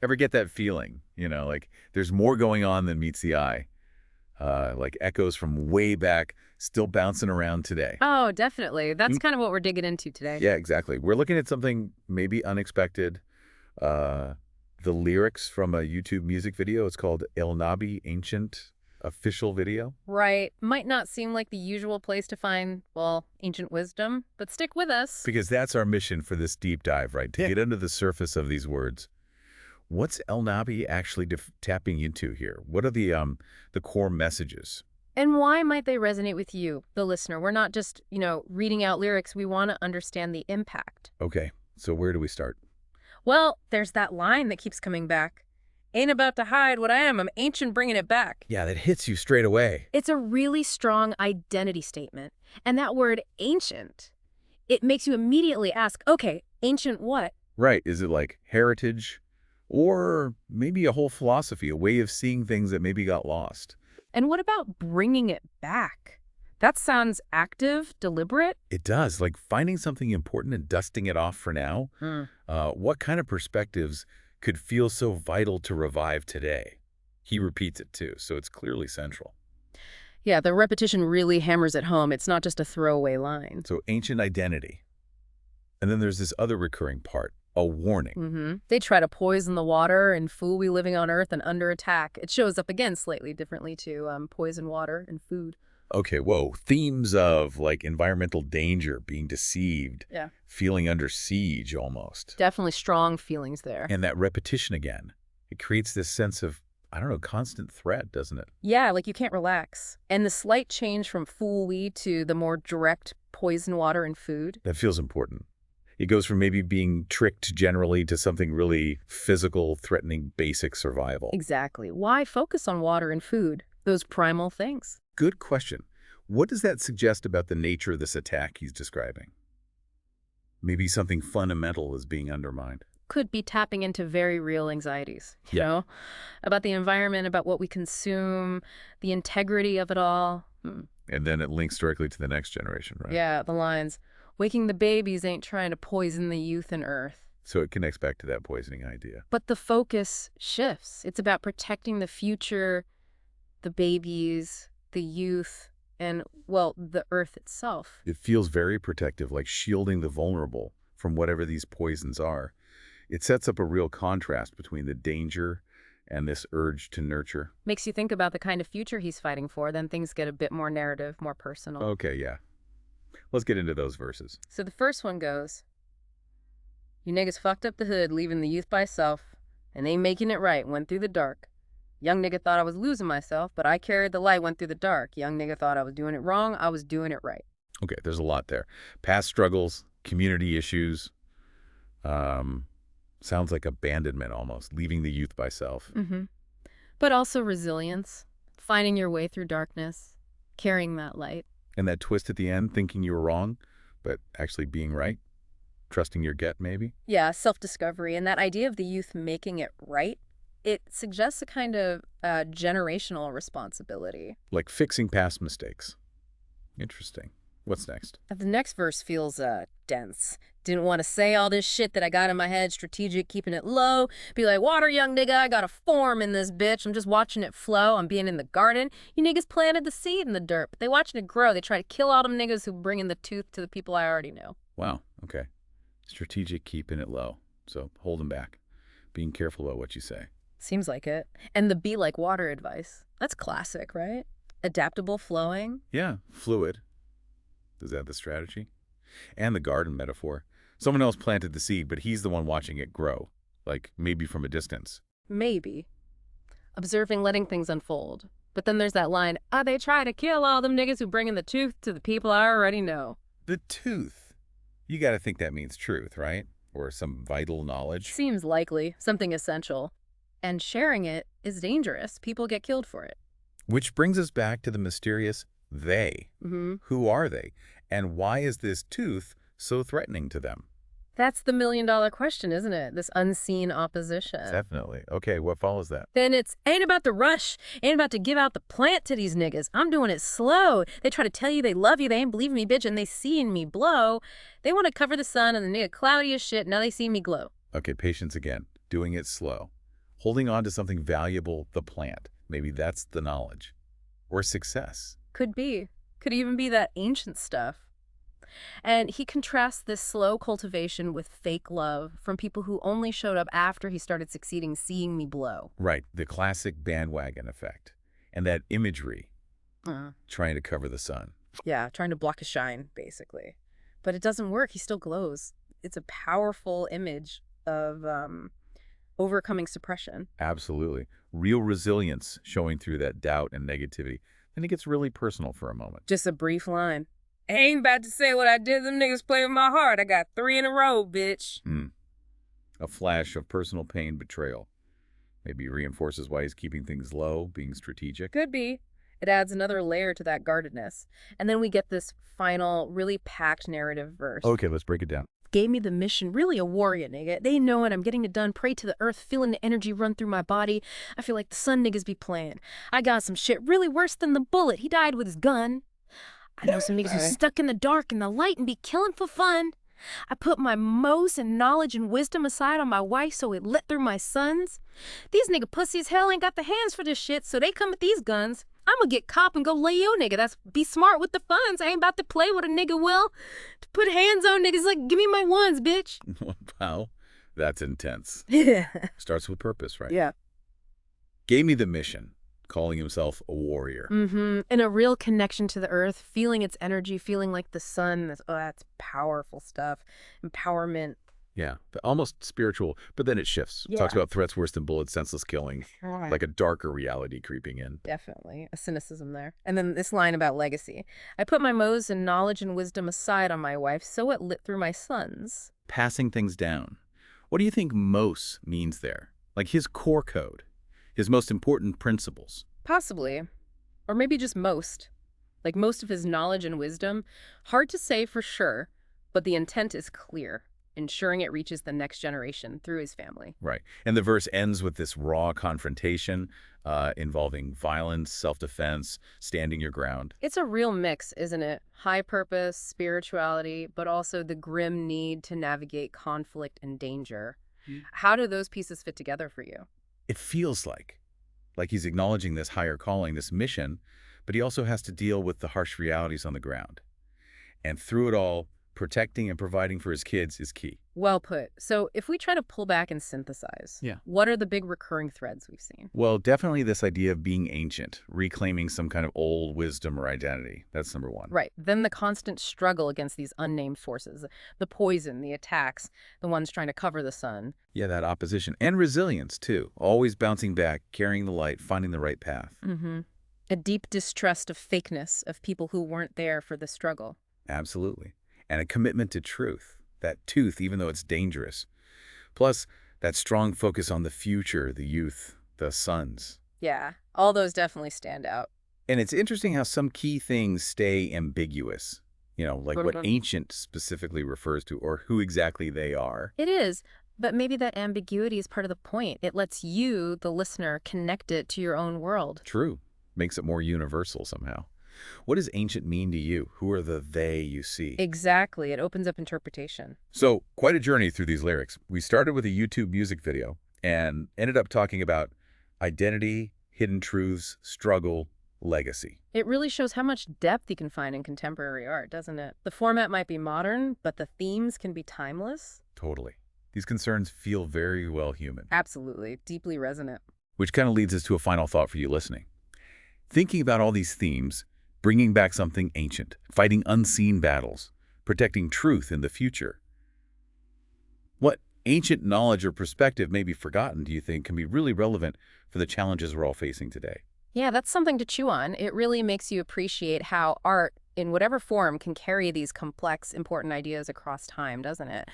Ever get that feeling, like there's more going on than meets the eye, like echoes from way back still bouncing around today? Oh, definitely. That's Mm, kind of what we're digging into today. yeah, exactly. We're looking at something maybe unexpected. Uh, the lyrics from a YouTube music video. It's called El Nabi, Ancient Official Video. Right. Might not seem like the usual place to find, well, ancient wisdom, but stick with us. Because that's our mission for this deep dive, right? To get under the surface of these words. What's El Nabi actually tapping into here? What are the core messages? And why might they resonate with you, the listener? We're not just, reading out lyrics. We want to understand the impact. Okay, so where do we start? Well, there's that line that keeps coming back. Ain't about to hide what I am. I'm ancient bringing it back. Yeah, that hits you straight away. It's a really strong identity statement. And that word ancient, it makes you immediately ask, okay, ancient what? Right, is it like heritage? Or maybe a whole philosophy, a way of seeing things that maybe got lost? And what about bringing it back? That sounds active, deliberate. It does, like finding something important and dusting it off for now. What kind of perspectives could feel so vital to revive today? He repeats it too, so it's clearly central. Yeah, the repetition really hammers it home. It's not just a throwaway line. So ancient identity. And then there's this other recurring part, a warning. They try to poison the water and fool we living on Earth and under attack. It shows up again slightly differently too, poison water and food. Okay, whoa. Themes of like environmental danger, being deceived, Yeah. feeling under siege almost. Definitely strong feelings there. And that repetition again, it creates this sense of, I don't know, constant threat, doesn't it? Yeah, like you can't relax. And the slight change from fool we to the more direct poison water and food. That feels important. It goes from maybe being tricked generally to something really physical, threatening basic survival. Exactly. Why focus on water and food? Those primal things. Good question. What does that suggest about the nature of this attack he's describing? Maybe something fundamental is being undermined. Could be tapping into very real anxieties, you Yeah. know, about the environment, about what we consume, the integrity of it all. And then it links directly to the next generation, right? Yeah, the lines, waking the babies ain't trying to poison the youth and Earth. So it connects back to that poisoning idea. But the focus shifts. It's about protecting the future, the babies, the youth, and, well, the Earth itself. It feels very protective, like shielding the vulnerable from whatever these poisons are. It sets up a real contrast between the danger and this urge to nurture. Makes you think about the kind of future he's fighting for. Then things get a bit more narrative, more personal. Okay, yeah. Let's get into those verses. So the first one goes, you niggas fucked up the hood, leaving the youth by self, and they making it right, went through the dark. Young nigga thought I was losing myself, but I carried the light, went through the dark. Young nigga thought I was doing it wrong, I was doing it right. Okay, there's a lot there. Past struggles, community issues. Sounds like abandonment almost, leaving the youth by self. But also resilience, finding your way through darkness, carrying that light. And that twist at the end, thinking you were wrong, but actually being right. Trusting your gut, maybe? Yeah, self-discovery. And that idea of the youth making it right, it suggests a kind of generational responsibility. Like fixing past mistakes. Interesting. What's next? The next verse feels dense. Didn't want to say all this shit that I got in my head, strategic, keeping it low. Be like, water, young nigga, I got a form in this bitch. I'm just watching it flow. I'm being in the garden. You niggas planted the seed in the dirt, but they watching it grow. They try to kill all them niggas who bring in the tooth to the people I already know. Wow, okay. Strategic, keeping it low. So holding back. Being careful about what you say. Seems like it. And the be like water advice. That's classic, right? Adaptable, flowing. Yeah, fluid. Is that the strategy? And the garden metaphor. Someone else planted the seed, but he's the one watching it grow. Like, maybe from a distance. Maybe. Observing, letting things unfold. But then there's that line, they try to kill all them niggas who bring in the tooth to the people I already know. The tooth. You gotta think that means truth, right? Or some vital knowledge. Seems likely. Something essential. And sharing it is dangerous. People get killed for it. Which brings us back to the mysterious they. Who are they? And why is this tooth so threatening to them? That's the million-dollar question, isn't it? This unseen opposition. Definitely. Okay, what follows that? Then it's, ain't about to rush, ain't about to give out the plant to these niggas. I'm doing it slow. They try to tell you they love you, they ain't believing me, bitch, and they seeing me blow. They want to cover the sun and the nigga cloudy as shit, now they see me glow. Okay, patience again. Doing it slow. Holding on to something valuable, the plant. Maybe that's the knowledge. Or success. Could be. Could even be that ancient stuff. And he contrasts this slow cultivation with fake love from people who only showed up after he started succeeding, seeing me blow. Right, the classic bandwagon effect. And that imagery, trying to cover the sun. Yeah, trying to block his shine, basically. But it doesn't work. He still glows. It's a powerful image of overcoming suppression. Absolutely. Real resilience showing through that doubt and negativity. Then it gets really personal for a moment. Just a brief line. I ain't about to say what I did. Them niggas play with my heart. I got 3 in a row, bitch. A flash of personal pain, betrayal. Maybe reinforces why he's keeping things low, being strategic. Could be. It adds another layer to that guardedness. And then we get this final, really packed narrative verse. Okay, let's break it down. Gave me the mission, really a warrior, nigga. They know it, I'm getting it done. Pray to the earth, feeling the energy run through my body. I feel like the sun niggas be playing. I got some shit really worse than the bullet. He died with his gun. I know some niggas who stuck in the dark and the light and be killing for fun. I put my most and knowledge and wisdom aside on my wife so it lit through my sons. These nigga pussies hell ain't got the hands for this shit, so they come with these guns. I'ma get cop and go lay yo nigga. That's be smart with the funds. I ain't about to play with a nigga will. To put hands on niggas like, give me my ones, bitch. Wow, that's intense. Yeah. Starts with purpose, right? Yeah. Gave me the mission, calling himself a warrior. And a real connection to the earth, feeling its energy, feeling like the sun. That's powerful stuff. Empowerment. Yeah, but almost spiritual, but then it shifts. Yeah. Talks about threats worse than bullets, senseless killing, like a darker reality creeping in. Definitely. A cynicism there. And then this line about legacy. I put my modes and knowledge and wisdom aside on my wife, so it lit through my sons. Passing things down. What do you think Mos means there? Like his core code, his most important principles. Possibly. Or maybe just most. Like most of his knowledge and wisdom. Hard to say for sure, but the intent is clear. Ensuring it reaches the next generation through his family. Right. And the verse ends with this raw confrontation involving violence, self-defense, standing your ground. It's a real mix, isn't it? High purpose, spirituality, but also the grim need to navigate conflict and danger. How do those pieces fit together for you? It feels like he's acknowledging this higher calling, this mission, but he also has to deal with the harsh realities on the ground. And through it all, protecting and providing for his kids is key. Well put. So if we try to pull back and synthesize, what are the big recurring threads we've seen? Well, definitely this idea of being ancient, reclaiming some kind of old wisdom or identity. That's number one. Right. Then the constant struggle against these unnamed forces, the poison, the attacks, the ones trying to cover the sun. Yeah, that opposition. And resilience, too. Always bouncing back, carrying the light, finding the right path. A deep distrust of fakeness, of people who weren't there for the struggle. Absolutely. And a commitment to truth, that tooth, even though it's dangerous. Plus, that strong focus on the future, the youth, the sons. Yeah, all those definitely stand out. And it's interesting how some key things stay ambiguous, like what ancient specifically refers to or who exactly they are. It is, but maybe that ambiguity is part of the point. It lets you, the listener, connect it to your own world. True. Makes it more universal somehow. What does ancient mean to you? Who are the they you see? Exactly. It opens up interpretation. So, quite a journey through these lyrics. We started with a YouTube music video and ended up talking about identity, hidden truths, struggle, legacy. It really shows how much depth you can find in contemporary art, doesn't it? The format might be modern, but the themes can be timeless. Totally. These concerns feel very well human. Absolutely. Deeply resonant. Which kind of leads us to a final thought for you listening. Thinking about all these themes, bringing back something ancient, fighting unseen battles, protecting truth in the future. What ancient knowledge or perspective may be forgotten, do you think, can be really relevant for the challenges we're all facing today? Yeah, that's something to chew on. It really makes you appreciate how art, in whatever form, can carry these complex, important ideas across time, doesn't it?